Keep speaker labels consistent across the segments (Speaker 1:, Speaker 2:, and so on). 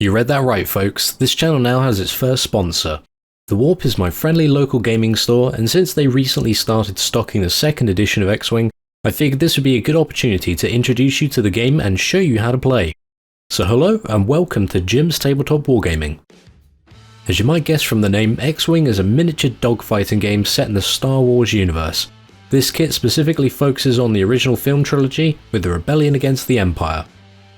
Speaker 1: You read that right, folks. This channel now has its first sponsor. The Warp is my friendly local gaming store, and since they recently started stocking the second edition of X-Wing, I figured this would be a good opportunity to introduce you to the game and show you how to play. So hello and welcome to Jim's Tabletop Wargaming. As you might guess from the name, X-Wing is a miniature dogfighting game set in the Star Wars universe. This kit specifically focuses on the original film trilogy with the rebellion against the Empire.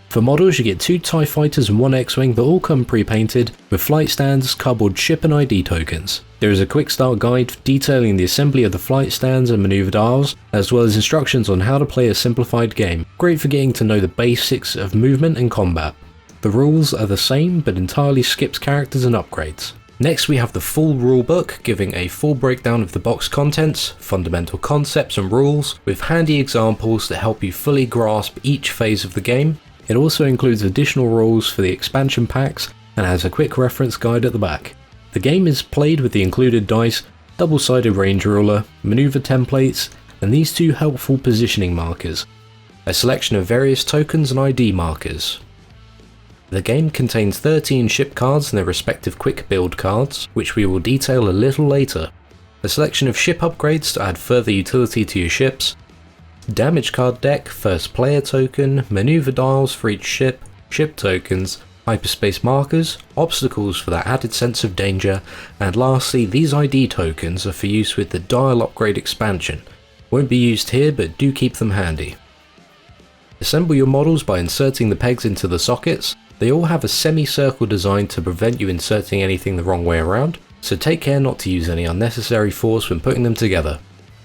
Speaker 1: For models, you get 2 TIE fighters and 1 X-Wing that all come pre-painted, with flight stands, cardboard ship and ID tokens. There is a quick start guide detailing the assembly of the flight stands and maneuver dials, as well as instructions on how to play a simplified game, great for getting to know the basics of movement and combat. The rules are the same, but entirely skips characters and upgrades. Next we have the full rulebook, giving a full breakdown of the box contents, fundamental concepts and rules, with handy examples that help you fully grasp each phase of the game. It also includes additional rules for the expansion packs and has a quick reference guide at the back. The game is played with the included dice, double-sided range ruler, maneuver templates, and these 2 helpful positioning markers, a selection of various tokens and ID markers. The game contains 13 ship cards and their respective quick build cards, which we will detail a little later, a selection of ship upgrades to add further utility to your ships, damage card deck, first player token, maneuver dials for each ship, ship tokens, hyperspace markers, obstacles for that added sense of danger, and lastly these ID tokens are for use with the dial upgrade expansion. Won't be used here, but do keep them handy. Assemble your models by inserting the pegs into the sockets. They all have a semicircle design to prevent you inserting anything the wrong way around, so take care not to use any unnecessary force when putting them together.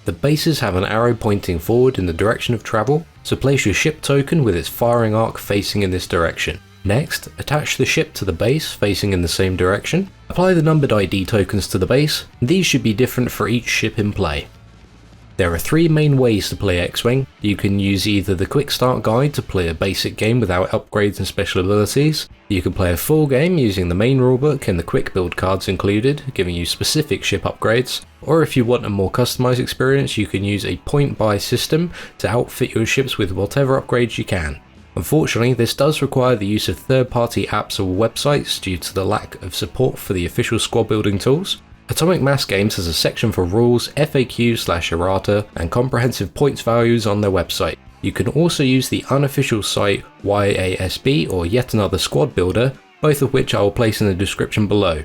Speaker 1: The bases have an arrow pointing forward in the direction of travel, so place your ship token with its firing arc facing in this direction. Next, attach the ship to the base facing in the same direction. Apply the numbered ID tokens to the base. These should be different for each ship in play. There are 3 main ways to play X-Wing. You can use either the quick start guide to play a basic game without upgrades and special abilities. You can play a full game using the main rulebook and the quick build cards included, giving you specific ship upgrades. Or if you want a more customized experience, you can use a point buy system to outfit your ships with whatever upgrades you can. Unfortunately, this does require the use of third-party apps or websites due to the lack of support for the official squad building tools. Atomic Mass Games has a section for rules, FAQs/errata, and comprehensive points values on their website. You can also use the unofficial site YASB or Yet Another Squad Builder, both of which I will place in the description below.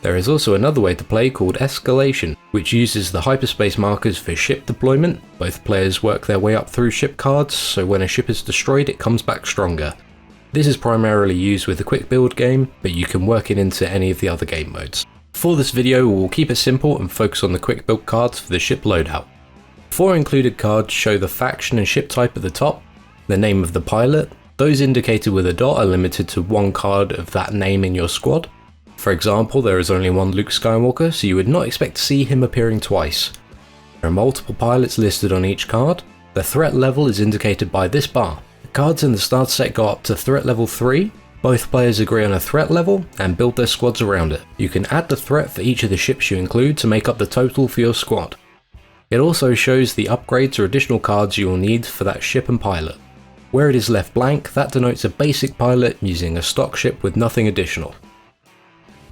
Speaker 1: There is also another way to play called Escalation, which uses the hyperspace markers for ship deployment. Both players work their way up through ship cards, so when a ship is destroyed it comes back stronger. This is primarily used with the quick build game, but you can work it into any of the other game modes. For this video, we'll keep it simple and focus on the quick build cards for the ship loadout. 4 included cards show the faction and ship type at the top, the name of the pilot. Those indicated with a dot are limited to 1 card of that name in your squad. For example, there is only 1 Luke Skywalker, so you would not expect to see him appearing twice. There are multiple pilots listed on each card. The threat level is indicated by this bar. The cards in the starter set go up to threat level 3. Both players agree on a threat level and build their squads around it. You can add the threat for each of the ships you include to make up the total for your squad. It also shows the upgrades or additional cards you will need for that ship and pilot. Where it is left blank, that denotes a basic pilot using a stock ship with nothing additional.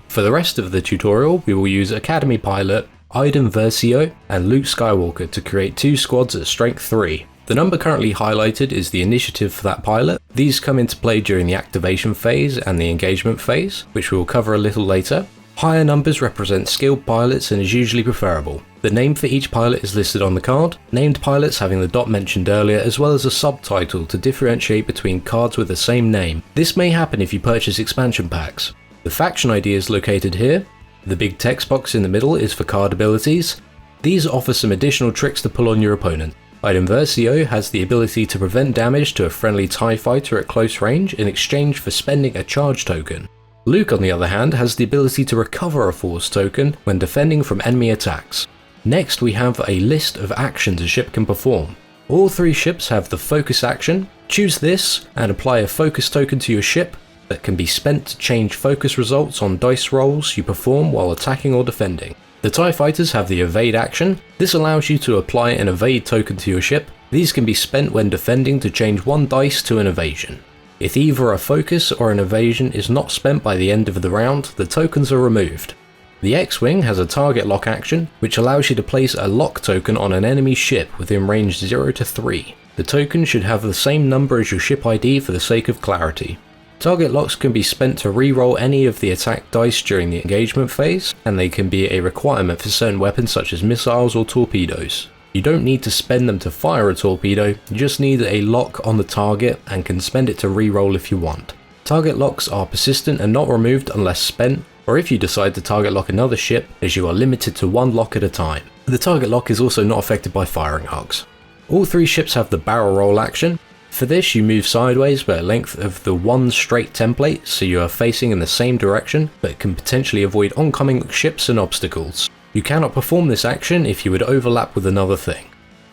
Speaker 1: For the rest of the tutorial, we will use Academy Pilot, Iden Versio, and Luke Skywalker to create 2 squads at strength 3. The number currently highlighted is the initiative for that pilot. These come into play during the activation phase and the engagement phase, which we will cover a little later. Higher numbers represent skilled pilots and is usually preferable. The name for each pilot is listed on the card, named pilots having the dot mentioned earlier, as well as a subtitle to differentiate between cards with the same name. This may happen if you purchase expansion packs. The faction ID is located here. The big text box in the middle is for card abilities. These offer some additional tricks to pull on your opponent. Iden Versio has the ability to prevent damage to a friendly TIE fighter at close range in exchange for spending a charge token. Luke, on the other hand, has the ability to recover a force token when defending from enemy attacks. Next, we have a list of actions a ship can perform. All 3 ships have the focus action. Choose this and apply a focus token to your ship that can be spent to change focus results on dice rolls you perform while attacking or defending. The TIE fighters have the evade action. This allows you to apply an evade token to your ship. These can be spent when defending to change 1 dice to an evasion. If either a focus or an evasion is not spent by the end of the round, the tokens are removed. The X-Wing has a target lock action, which allows you to place a lock token on an enemy ship within range 0 to 3. The token should have the same number as your ship ID for the sake of clarity. Target locks can be spent to reroll any of the attack dice during the engagement phase, and they can be a requirement for certain weapons such as missiles or torpedoes. You don't need to spend them to fire a torpedo, you just need a lock on the target and can spend it to reroll if you want. Target locks are persistent and not removed unless spent, or if you decide to target lock another ship, as you are limited to one lock at a time. The target lock is also not affected by firing arcs. All 3 ships have the barrel roll action. For this you move sideways by a length of the one straight template, so you are facing in the same direction, but can potentially avoid oncoming ships and obstacles. You cannot perform this action if you would overlap with another thing.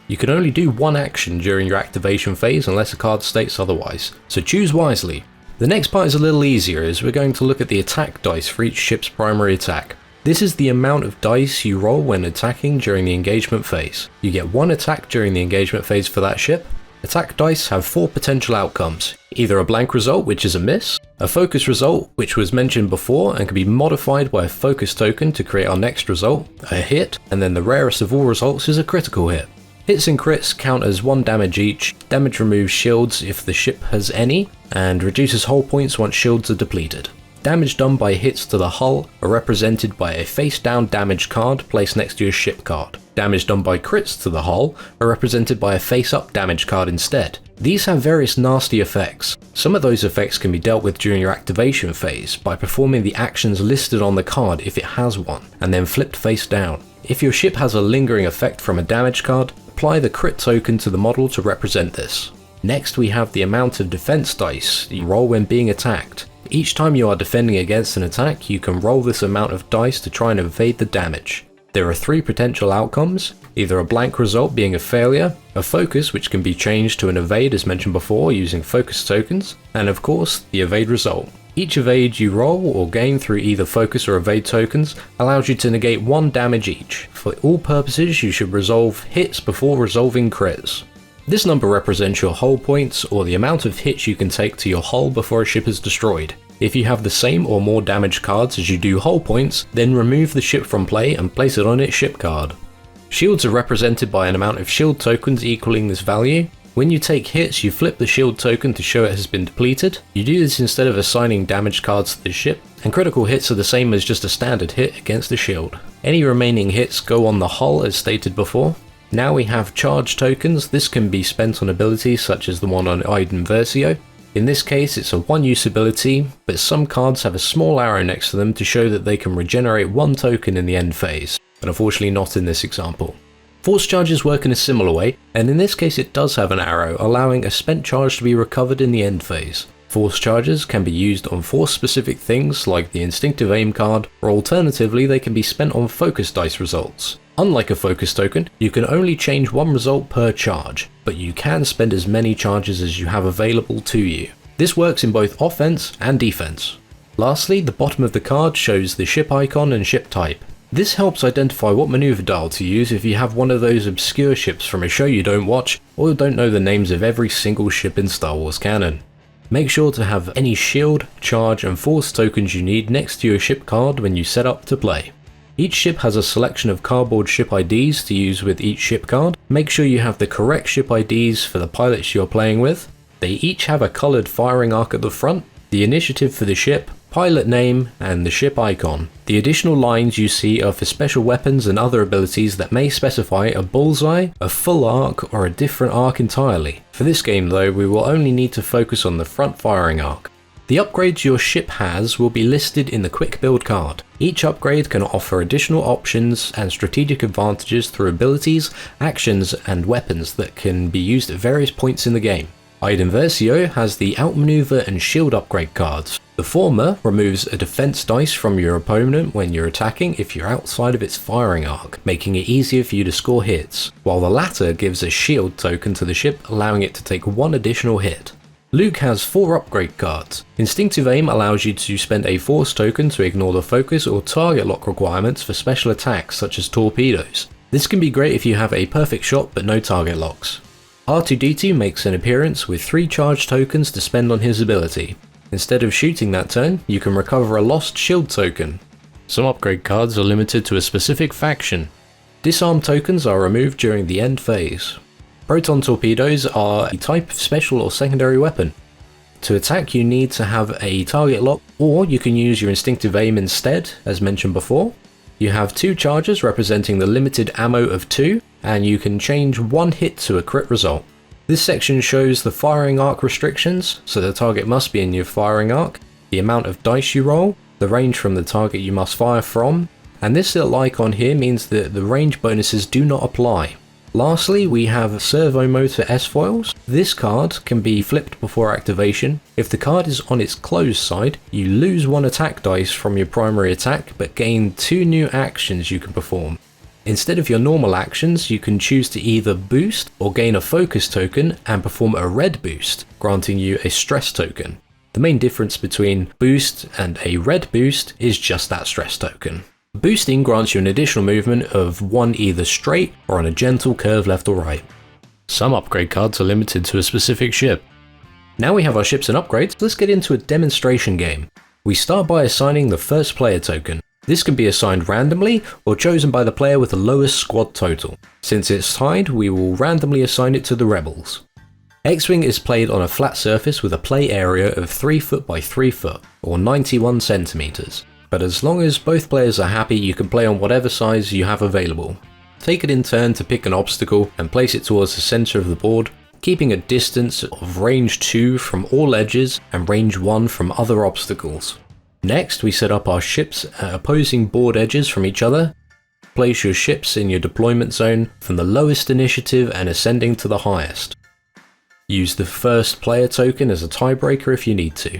Speaker 1: You can only do one action during your activation phase unless a card states otherwise, so choose wisely. The next part is a little easier, as we're going to look at the attack dice for each ship's primary attack. This is the amount of dice you roll when attacking during the engagement phase. You get 1 attack during the engagement phase for that ship. Attack dice have 4 potential outcomes, either a blank result, which is a miss, a focus result, which was mentioned before and can be modified by a focus token to create our next result, a hit, and then the rarest of all results is a critical hit. Hits and crits count as 1 damage each. Damage removes shields if the ship has any, and reduces hull points once shields are depleted. Damage done by hits to the hull are represented by a face down damage card placed next to your ship card. Damage done by crits to the hull are represented by a face up damage card instead. These have various nasty effects. Some of those effects can be dealt with during your activation phase by performing the actions listed on the card if it has one, and then flipped face down. If your ship has a lingering effect from a damage card, apply the crit token to the model to represent this. Next we have the amount of defense dice you roll when being attacked. Each time you are defending against an attack, you can roll this amount of dice to try and evade the damage. There are 3 potential outcomes, either a blank result being a failure, a focus which can be changed to an evade as mentioned before using focus tokens, and of course the evade result. Each evade you roll or gain through either focus or evade tokens allows you to negate 1 damage each. For all purposes you should resolve hits before resolving crits. This number represents your hull points, or the amount of hits you can take to your hull before a ship is destroyed. If you have the same or more damage cards as you do hull points, then remove the ship from play and place it on its ship card. Shields are represented by an amount of shield tokens equaling this value. When you take hits, you flip the shield token to show it has been depleted. You do this instead of assigning damage cards to the ship, and critical hits are the same as just a standard hit against the shield. Any remaining hits go on the hull as stated before. Now we have charge tokens. This can be spent on abilities such as the one on Iden Versio. In this case it's a one-use ability, but some cards have a small arrow next to them to show that they can regenerate 1 token in the end phase, but unfortunately not in this example. Force charges work in a similar way, and in this case it does have an arrow, allowing a spent charge to be recovered in the end phase. Force charges can be used on force-specific things like the instinctive aim card, or alternatively they can be spent on focus dice results. Unlike a focus token, you can only change 1 result per charge, but you can spend as many charges as you have available to you. This works in both offense and defense. Lastly, the bottom of the card shows the ship icon and ship type. This helps identify what maneuver dial to use if you have one of those obscure ships from a show you don't watch, or don't know the names of every single ship in Star Wars canon. Make sure to have any shield, charge and force tokens you need next to your ship card when you set up to play. Each ship has a selection of cardboard ship IDs to use with each ship card. Make sure you have the correct ship IDs for the pilots you're playing with. They each have a coloured firing arc at the front, the initiative for the ship, pilot name, and the ship icon. The additional lines you see are for special weapons and other abilities that may specify a bullseye, a full arc, or a different arc entirely. For this game though, we will only need to focus on the front firing arc. The upgrades your ship has will be listed in the quick build card. Each upgrade can offer additional options and strategic advantages through abilities, actions, and weapons that can be used at various points in the game. Iden Versio has the outmaneuver and shield upgrade cards. The former removes a defense dice from your opponent when you're attacking if you're outside of its firing arc, making it easier for you to score hits, while the latter gives a shield token to the ship, allowing it to take 1 additional hit. Luke has 4 upgrade cards. Instinctive Aim allows you to spend a force token to ignore the focus or target lock requirements for special attacks such as torpedoes. This can be great if you have a perfect shot but no target locks. R2-D2 makes an appearance with 3 charge tokens to spend on his ability. Instead of shooting that turn, you can recover a lost shield token. Some upgrade cards are limited to a specific faction. Disarm tokens are removed during the end phase. Proton torpedoes are a type of special or secondary weapon. To attack you need to have a target lock, or you can use your instinctive aim instead, as mentioned before. You have 2 charges representing the limited ammo of 2, and you can change 1 hit to a crit result. This section shows the firing arc restrictions, so the target must be in your firing arc, the amount of dice you roll, the range from the target you must fire from, and this little icon here means that the range bonuses do not apply. Lastly, we have Servo Motor S-Foils. This card can be flipped before activation. If the card is on its closed side, you lose 1 attack dice from your primary attack, but gain 2 new actions you can perform. Instead of your normal actions, you can choose to either boost or gain a focus token and perform a red boost, granting you a stress token. The main difference between boost and a red boost is just that stress token. Boosting grants you an additional movement of 1 either straight or on a gentle curve left or right. Some upgrade cards are limited to a specific ship. Now we have our ships and upgrades, let's get into a demonstration game. We start by assigning the first player token. This can be assigned randomly or chosen by the player with the lowest squad total. Since it's tied, we will randomly assign it to the rebels. X-Wing is played on a flat surface with a play area of 3 foot by 3 foot, or 91 centimeters. But as long as both players are happy, you can play on whatever size you have available. Take it in turn to pick an obstacle and place it towards the center of the board, keeping a distance of range 2 from all edges and range 1 from other obstacles. Next, we set up our ships at opposing board edges from each other. Place your ships in your deployment zone from the lowest initiative and ascending to the highest. Use the first player token as a tiebreaker if you need to.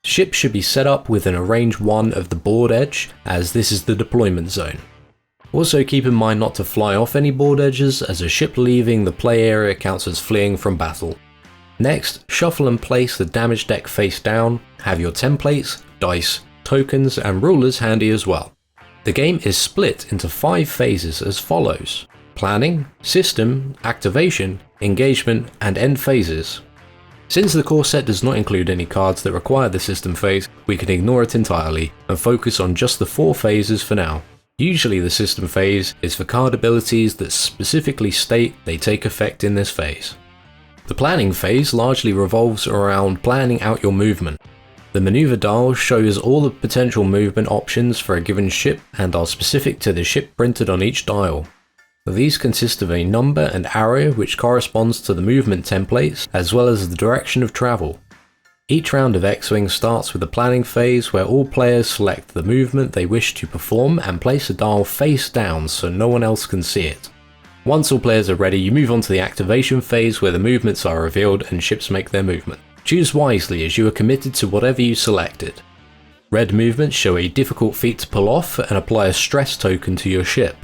Speaker 1: Ships should be set up within a range 1 of the board edge, as this is the deployment zone. Also keep in mind not to fly off any board edges, as a ship leaving the play area counts as fleeing from battle. Next, shuffle and place the damage deck face down, have your templates, dice, tokens and rulers handy as well. The game is split into 5 phases as follows: planning, system, activation, engagement and end phases. Since the core set does not include any cards that require the system phase, we can ignore it entirely and focus on just the 4 phases for now. Usually the system phase is for card abilities that specifically state they take effect in this phase. The planning phase largely revolves around planning out your movement. The maneuver dial shows all the potential movement options for a given ship and are specific to the ship printed on each dial. These consist of a number and arrow which corresponds to the movement templates as well as the direction of travel. Each round of X-Wing starts with the planning phase where all players select the movement they wish to perform and place a dial face down so no one else can see it. Once all players are ready, you move on to the activation phase where the movements are revealed and ships make their movement. Choose wisely as you are committed to whatever you selected. Red movements show a difficult feat to pull off and apply a stress token to your ship.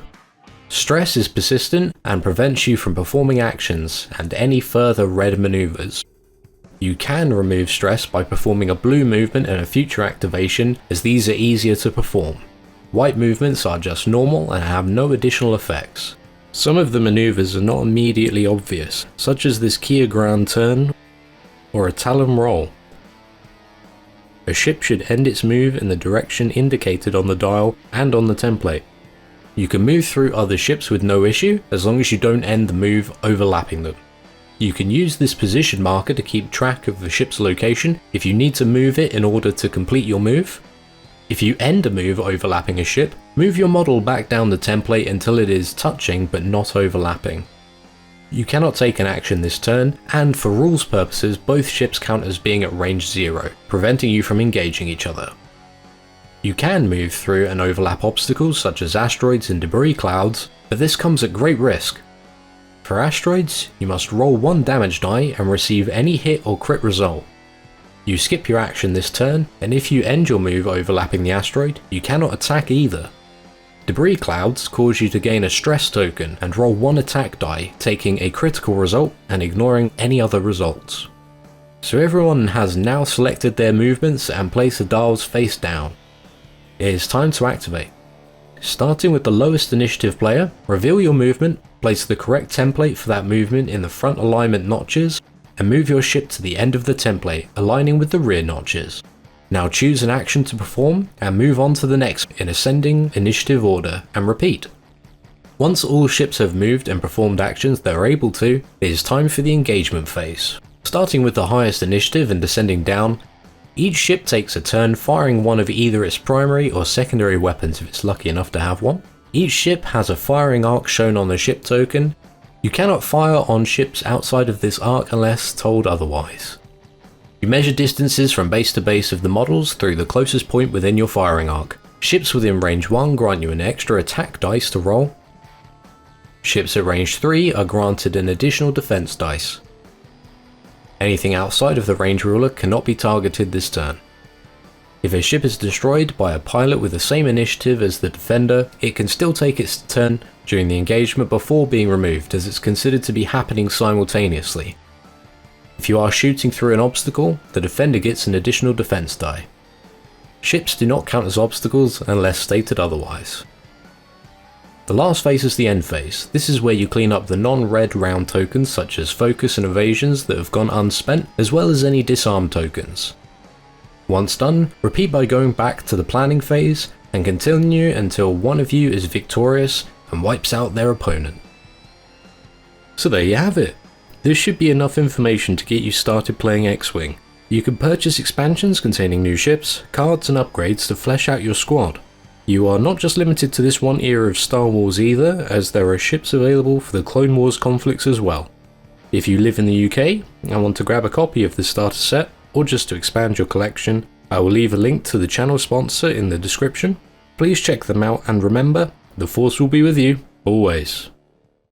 Speaker 1: Stress is persistent and prevents you from performing actions and any further red maneuvers. You can remove stress by performing a blue movement and a future activation, as these are easier to perform. White movements are just normal and have no additional effects. Some of the maneuvers are not immediately obvious, such as this Kia Grand turn or a Talon roll. A ship should end its move in the direction indicated on the dial and on the template. You can move through other ships with no issue, as long as you don't end the move overlapping them. You can use this position marker to keep track of the ship's location if you need to move it in order to complete your move. If you end a move overlapping a ship, move your model back down the template until it is touching but not overlapping. You cannot take an action this turn, and for rules purposes both ships count as being at range 0, preventing you from engaging each other. You can move through and overlap obstacles such as asteroids and debris clouds, but this comes at great risk. For asteroids, you must roll 1 damage die and receive any hit or crit result. You skip your action this turn, and if you end your move overlapping the asteroid, you cannot attack either. Debris clouds cause you to gain a stress token and roll 1 attack die, taking a critical result and ignoring any other results. So everyone has now selected their movements and placed the dials face down. It is time to activate. Starting with the lowest initiative player, reveal your movement, place the correct template for that movement in the front alignment notches, and move your ship to the end of the template, aligning with the rear notches. Now choose an action to perform and move on to the next in ascending initiative order, and repeat. Once all ships have moved and performed actions they are able to, it is time for the engagement phase. Starting with the highest initiative and descending down, each ship takes a turn firing one of either its primary or secondary weapons if it's lucky enough to have one. Each ship has a firing arc shown on the ship token. You cannot fire on ships outside of this arc unless told otherwise. You measure distances from base to base of the models through the closest point within your firing arc. Ships within range 1 grant you an extra attack dice to roll. Ships at range 3 are granted an additional defense dice. Anything outside of the range ruler cannot be targeted this turn. If a ship is destroyed by a pilot with the same initiative as the defender, it can still take its turn during the engagement before being removed, as it's considered to be happening simultaneously. If you are shooting through an obstacle, the defender gets an additional defense die. Ships do not count as obstacles unless stated otherwise. The last phase is the end phase. This is where you clean up the non-red round tokens such as focus and evasions that have gone unspent, as well as any disarm tokens. Once done, repeat by going back to the planning phase and continue until one of you is victorious and wipes out their opponent. So there you have it. This should be enough information to get you started playing X-Wing. You can purchase expansions containing new ships, cards and upgrades to flesh out your squad. You are not just limited to this one era of Star Wars either, as there are ships available for the Clone Wars conflicts as well. If you live in the UK and want to grab a copy of the starter set, or just to expand your collection, I will leave a link to the channel sponsor in the description. Please check them out and remember, the Force will be with you, always.